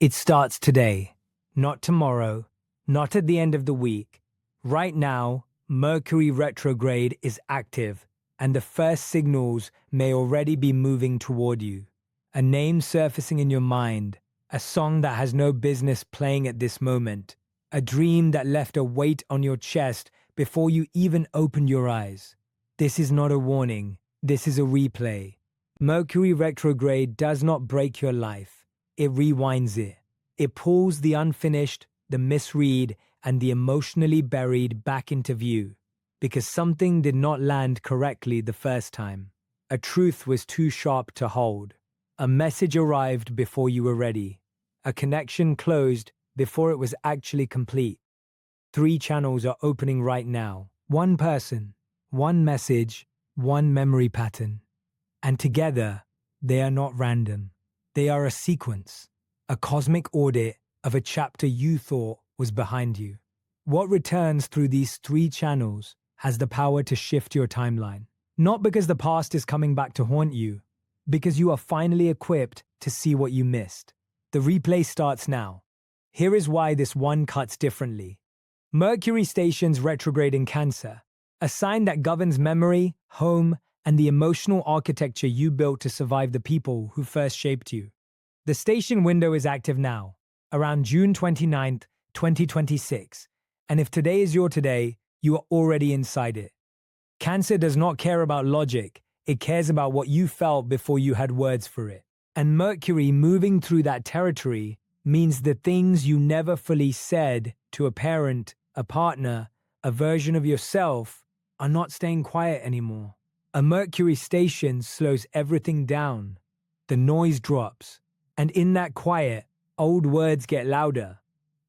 It starts today, not tomorrow, not at the end of the week. Right now, Mercury Retrograde is active, and the first signals may already be moving toward you. A name surfacing in your mind, a song that has no business playing at this moment, a dream that left a weight on your chest before you even opened your eyes. This is not a warning, this is a replay. Mercury Retrograde does not break your life, it rewinds it. It pulls the unfinished, the misread, and the emotionally buried back into view, because something did not land correctly the first time. A truth was too sharp to hold. A message arrived before you were ready. A connection closed before it was actually complete. 3 channels are opening right now. One person, one message, one memory pattern. And together, they are not random. They are a sequence, a cosmic audit of a chapter you thought was behind you. What returns through these 3 channels has the power to shift your timeline. Not because the past is coming back to haunt you, because you are finally equipped to see what you missed. The replay starts now. Here is why this one cuts differently. Mercury stations retrograde in Cancer, a sign that governs memory, home, and the emotional architecture you built to survive the people who first shaped you. The station window is active now, around June 29th, 2026, and if today is your today, you are already inside it. Cancer does not care about logic, it cares about what you felt before you had words for it. And Mercury moving through that territory means the things you never fully said to a parent, a partner, a version of yourself are not staying quiet anymore. A Mercury station slows everything down. The noise drops. And in that quiet, old words get louder.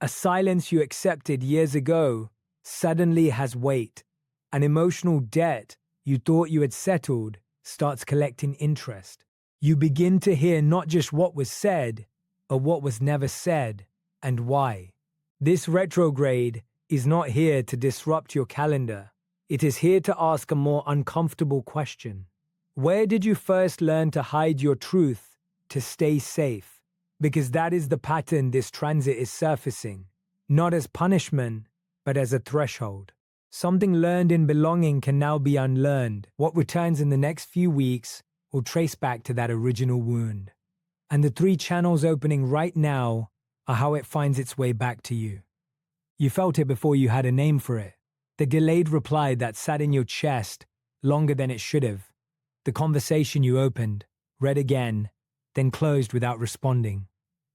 A silence you accepted years ago suddenly has weight. An emotional debt you thought you had settled starts collecting interest. You begin to hear not just what was said, but what was never said, and why. This retrograde is not here to disrupt your calendar. It is here to ask a more uncomfortable question. Where did you first learn to hide your truth to stay safe? Because that is the pattern this transit is surfacing, not as punishment, but as a threshold. Something learned in belonging can now be unlearned. What returns in the next few weeks will trace back to that original wound. And the 3 channels opening right now are how it finds its way back to you. You felt it before you had a name for it. The delayed reply that sat in your chest longer than it should have. The conversation you opened, read again, then closed without responding.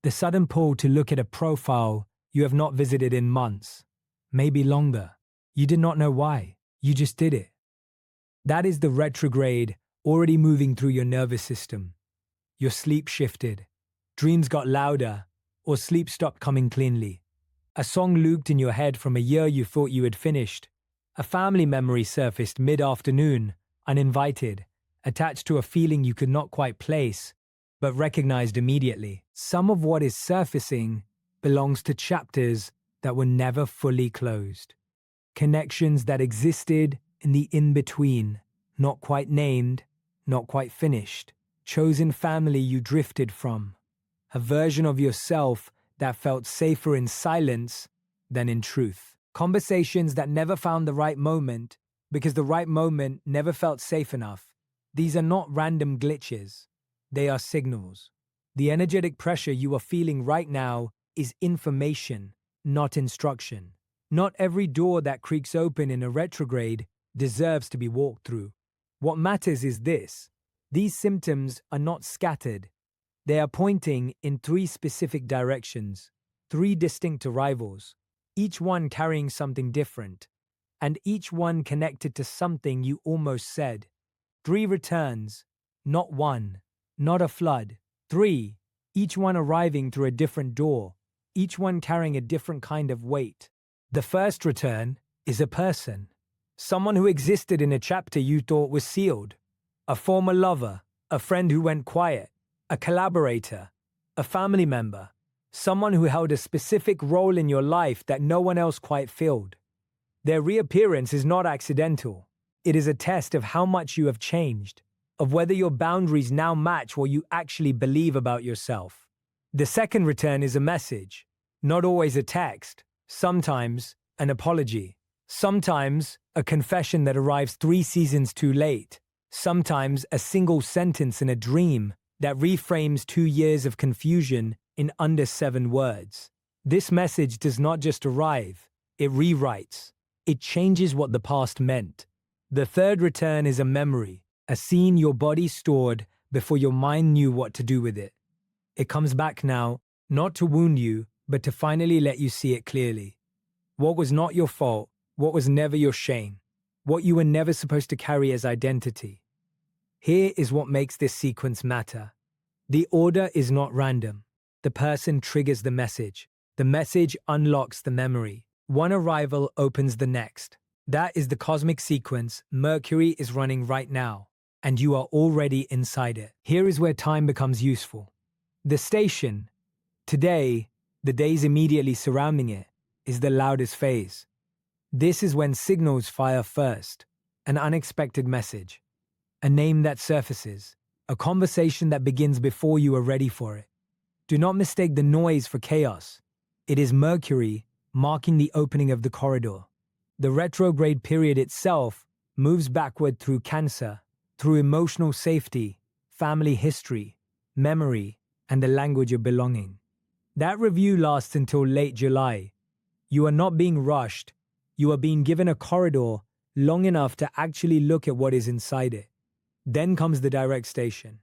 The sudden pull to look at a profile you have not visited in months, maybe longer. You did not know why, you just did it. That is the retrograde already moving through your nervous system. Your sleep shifted, dreams got louder, or sleep stopped coming cleanly. A song looped in your head from a year you thought you had finished. A family memory surfaced mid-afternoon, uninvited, attached to a feeling you could not quite place, but recognized immediately. Some of what is surfacing belongs to chapters that were never fully closed. Connections that existed in the in-between, not quite named, not quite finished. Chosen family you drifted from. A version of yourself that felt safer in silence than in truth. Conversations that never found the right moment because the right moment never felt safe enough. These are not random glitches. They are signals. The energetic pressure you are feeling right now is information, not instruction. Not every door that creaks open in a retrograde deserves to be walked through. What matters is this. These symptoms are not scattered. They are pointing in 3 specific directions, 3 distinct arrivals, each one carrying something different, and each one connected to something you almost said. 3 returns, not one, not a flood. 3, each one arriving through a different door, each one carrying a different kind of weight. The first return is a person, someone who existed in a chapter you thought was sealed, a former lover, a friend who went quiet, a collaborator, a family member, someone who held a specific role in your life that no one else quite filled. Their reappearance is not accidental. It is a test of how much you have changed, of whether your boundaries now match what you actually believe about yourself. The second return is a message, not always a text, sometimes an apology, sometimes a confession that arrives 3 seasons too late, sometimes a single sentence in a dream that reframes 2 years of confusion in under 7 words. This message does not just arrive, it rewrites. It changes what the past meant. The third return is a memory, a scene your body stored before your mind knew what to do with it. It comes back now, not to wound you, but to finally let you see it clearly. What was not your fault, what was never your shame, what you were never supposed to carry as identity. Here is what makes this sequence matter. The order is not random. The person triggers the message. The message unlocks the memory. One arrival opens the next. That is the cosmic sequence Mercury is running right now, and you are already inside it. Here is where time becomes useful. The station, today, the days immediately surrounding it, is the loudest phase. This is when signals fire first, an unexpected message, a name that surfaces, a conversation that begins before you are ready for it. Do not mistake the noise for chaos. It is Mercury marking the opening of the corridor. The retrograde period itself moves backward through Cancer, through emotional safety, family history, memory, and the language of belonging. That review lasts until late July. You are not being rushed. You are being given a corridor long enough to actually look at what is inside it. Then comes the direct station.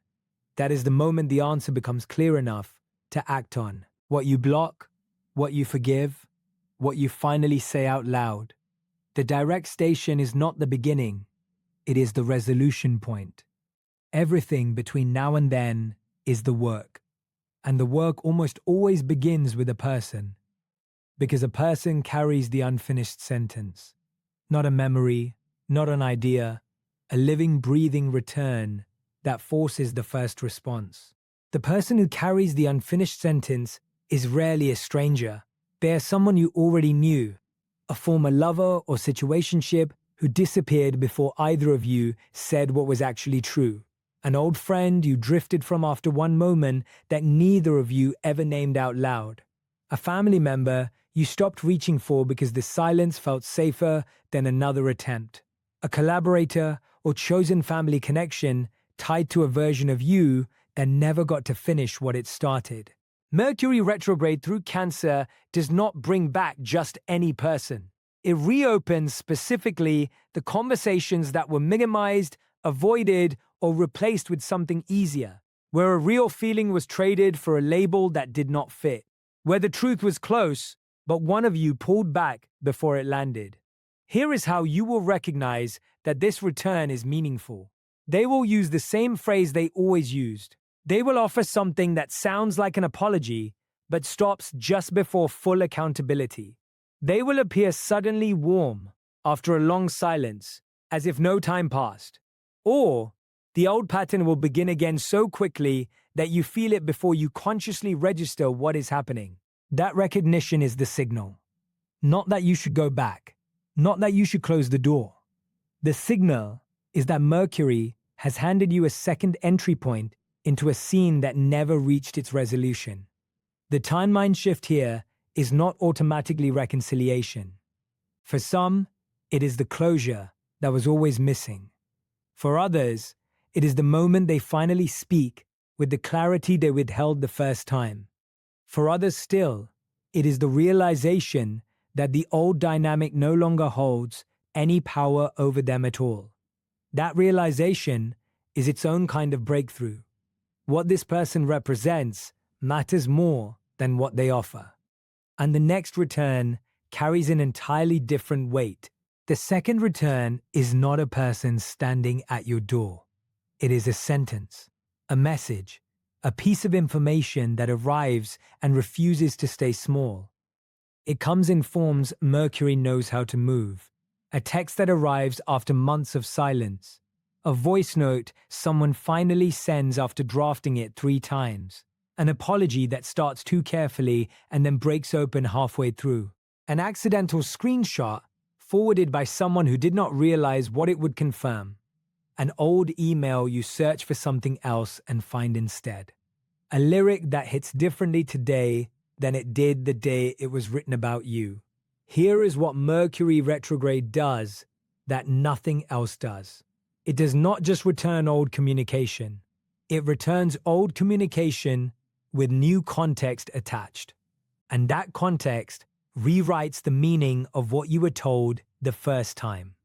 That is the moment the answer becomes clear enough to act on. What you block, what you forgive, what you finally say out loud. The direct station is not the beginning. It is the resolution point. Everything between now and then is the work. And the work almost always begins with a person. Because a person carries the unfinished sentence. Not a memory, not an idea, a living, breathing return that forces the first response. The person who carries the unfinished sentence is rarely a stranger. They are someone you already knew, a former lover or situationship who disappeared before either of you said what was actually true. An old friend you drifted from after one moment that neither of you ever named out loud. A family member you stopped reaching for because the silence felt safer than another attempt. A collaborator or chosen family connection tied to a version of you that never got to finish what it started. Mercury retrograde through Cancer does not bring back just any person. It reopens specifically the conversations that were minimized, avoided, or replaced with something easier, where a real feeling was traded for a label that did not fit, where the truth was close, but one of you pulled back before it landed. Here is how you will recognize that this return is meaningful. They will use the same phrase they always used. They will offer something that sounds like an apology, but stops just before full accountability. They will appear suddenly warm after a long silence, as if no time passed. Or the old pattern will begin again so quickly that you feel it before you consciously register what is happening. That recognition is the signal. Not that you should go back. Not that you should close the door. The signal is that Mercury has handed you a second entry point into a scene that never reached its resolution. The timeline shift here is not automatically reconciliation. For some, it is the closure that was always missing. For others, it is the moment they finally speak with the clarity they withheld the first time. For others still, it is the realization that the old dynamic no longer holds any power over them at all. That realization is its own kind of breakthrough. What this person represents matters more than what they offer. And the next return carries an entirely different weight. The second return is not a person standing at your door. It is a sentence, a message, a piece of information that arrives and refuses to stay small. It comes in forms Mercury knows how to move. A text that arrives after months of silence. A voice note someone finally sends after drafting it 3 times. An apology that starts too carefully and then breaks open halfway through. An accidental screenshot forwarded by someone who did not realize what it would confirm. An old email you search for something else and find instead. A lyric that hits differently today than it did the day it was written about you. Here is what Mercury retrograde does that nothing else does. It does not just return old communication. It returns old communication with new context attached. And that context rewrites the meaning of what you were told the first time.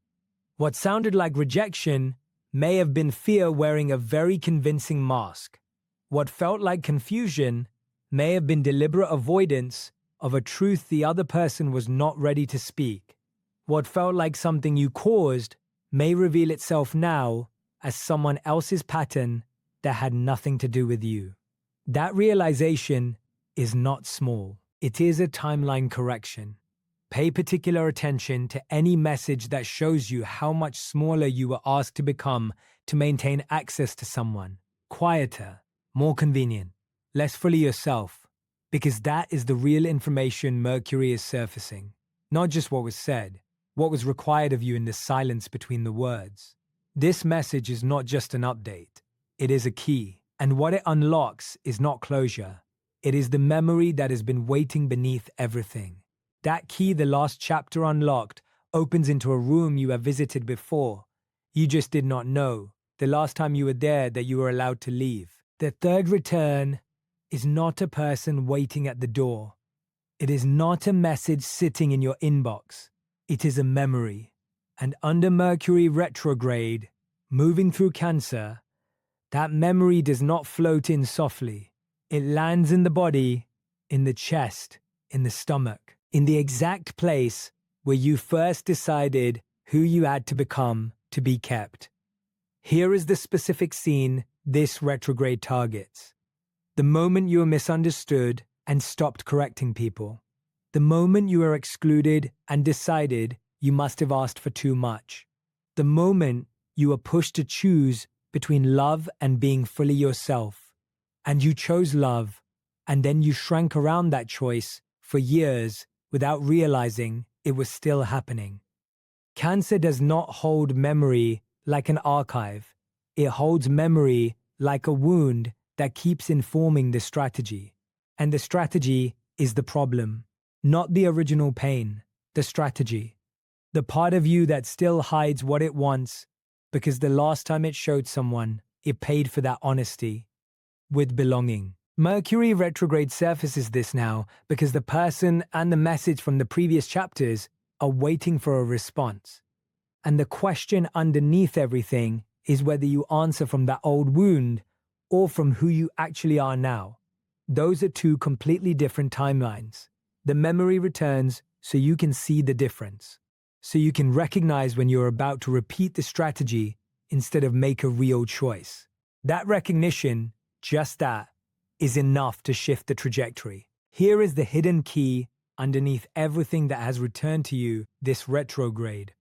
What sounded like rejection may have been fear wearing a very convincing mask. What felt like confusion may have been deliberate avoidance of a truth the other person was not ready to speak. What felt like something you caused may reveal itself now as someone else's pattern that had nothing to do with you. That realization is not small. It is a timeline correction. Pay particular attention to any message that shows you how much smaller you were asked to become to maintain access to someone. Quieter, more convenient, less fully yourself, because that is the real information Mercury is surfacing. Not just what was said, what was required of you in the silence between the words. This message is not just an update. It is a key, and what it unlocks is not closure. It is the memory that has been waiting beneath everything. That key the last chapter unlocked opens into a room you have visited before. You just did not know, the last time you were there, that you were allowed to leave. The third return is not a person waiting at the door. It is not a message sitting in your inbox. It is a memory. And under Mercury retrograde, moving through Cancer, that memory does not float in softly. It lands in the body, in the chest, in the stomach, in the exact place where you first decided who you had to become to be kept. Here is the specific scene this retrograde targets. The moment you were misunderstood and stopped correcting people. The moment you were excluded and decided you must have asked for too much. The moment you were pushed to choose between love and being fully yourself. And you chose love, and then you shrank around that choice for years without realizing it was still happening. Cancer does not hold memory like an archive. It holds memory like a wound that keeps informing the strategy. And the strategy is the problem, not the original pain, the strategy. The part of you that still hides what it wants because the last time it showed someone, it paid for that honesty with belonging. Mercury retrograde surfaces this now because the person and the message from the previous chapters are waiting for a response. And the question underneath everything is whether you answer from that old wound or from who you actually are now. Those are two completely different timelines. The memory returns so you can see the difference. So you can recognize when you're about to repeat the strategy instead of make a real choice. That recognition, just that, is enough to shift the trajectory. Here is the hidden key underneath everything that has returned to you this retrograde.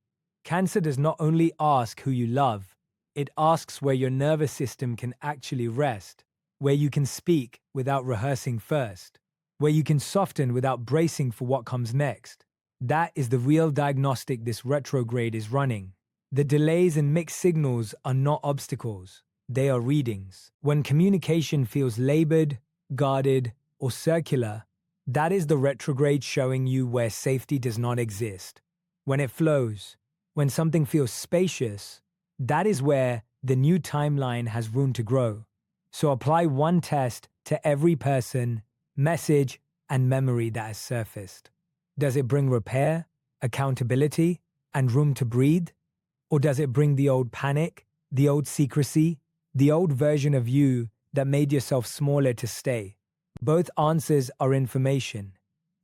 Cancer does not only ask who you love, it asks where your nervous system can actually rest, where you can speak without rehearsing first, where you can soften without bracing for what comes next. That is the real diagnostic this retrograde is running. The delays and mixed signals are not obstacles, they are readings. When communication feels labored, guarded, or circular, that is the retrograde showing you where safety does not exist. When it flows, when something feels spacious, that is where the new timeline has room to grow. So apply one test to every person, message, and memory that has surfaced. Does it bring repair, accountability, and room to breathe? Or does it bring the old panic, the old secrecy, the old version of you that made yourself smaller to stay? Both answers are information.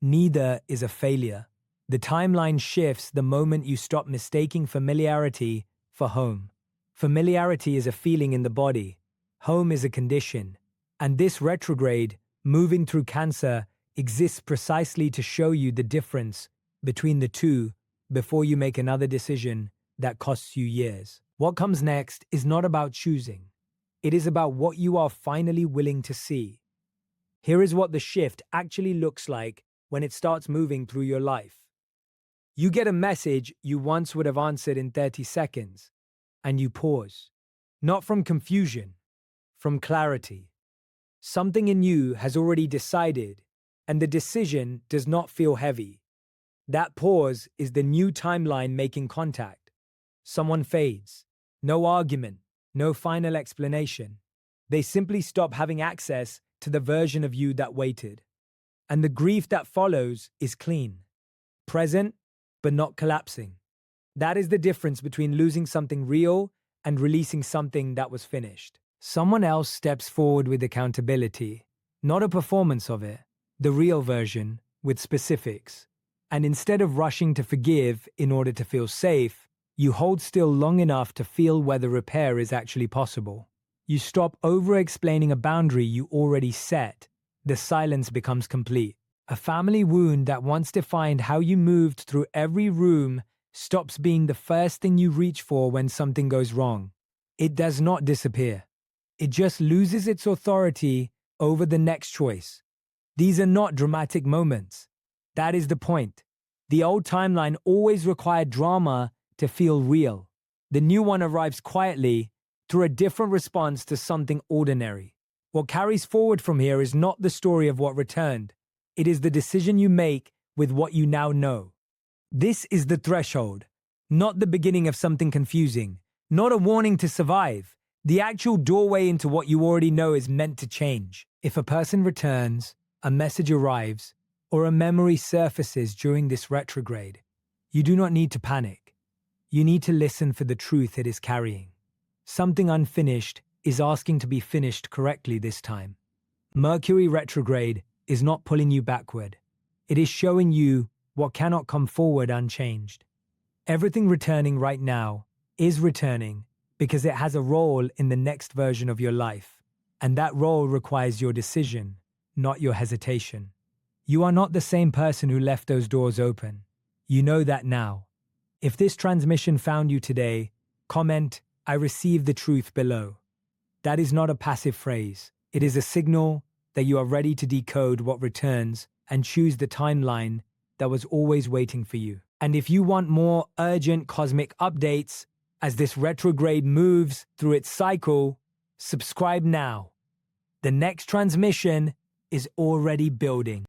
Neither is a failure. The timeline shifts the moment you stop mistaking familiarity for home. Familiarity is a feeling in the body. Home is a condition. And this retrograde, moving through Cancer, exists precisely to show you the difference between the two before you make another decision that costs you years. What comes next is not about choosing. It is about what you are finally willing to see. Here is what the shift actually looks like when it starts moving through your life. You get a message you once would have answered in 30 seconds, and you pause. Not from confusion, from clarity. Something in you has already decided, and the decision does not feel heavy. That pause is the new timeline making contact. Someone fades. No argument, no final explanation. They simply stop having access to the version of you that waited. And the grief that follows is clean, present, but not collapsing. That is the difference between losing something real and releasing something that was finished. Someone else steps forward with accountability, not a performance of it, the real version, with specifics. And instead of rushing to forgive in order to feel safe, you hold still long enough to feel whether repair is actually possible. You stop over-explaining a boundary you already set. The silence becomes complete. A family wound that once defined how you moved through every room stops being the first thing you reach for when something goes wrong. It does not disappear. It just loses its authority over the next choice. These are not dramatic moments. That is the point. The old timeline always required drama to feel real. The new one arrives quietly through a different response to something ordinary. What carries forward from here is not the story of what returned. It is the decision you make with what you now know. This is the threshold, not the beginning of something confusing, not a warning to survive. The actual doorway into what you already know is meant to change. If a person returns, a message arrives, or a memory surfaces during this retrograde, you do not need to panic. You need to listen for the truth it is carrying. Something unfinished is asking to be finished correctly this time. Mercury Retrograde is not pulling you backward. It is showing you what cannot come forward unchanged. Everything returning right now is returning because it has a role in the next version of your life, and that role requires your decision, not your hesitation. You are not the same person who left those doors open. You know that now. If this transmission found you today, comment, "I received the truth" below. That is not a passive phrase. It is a signal that you are ready to decode what returns and choose the timeline that was always waiting for you. And if you want more urgent cosmic updates as this retrograde moves through its cycle, subscribe now. The next transmission is already building.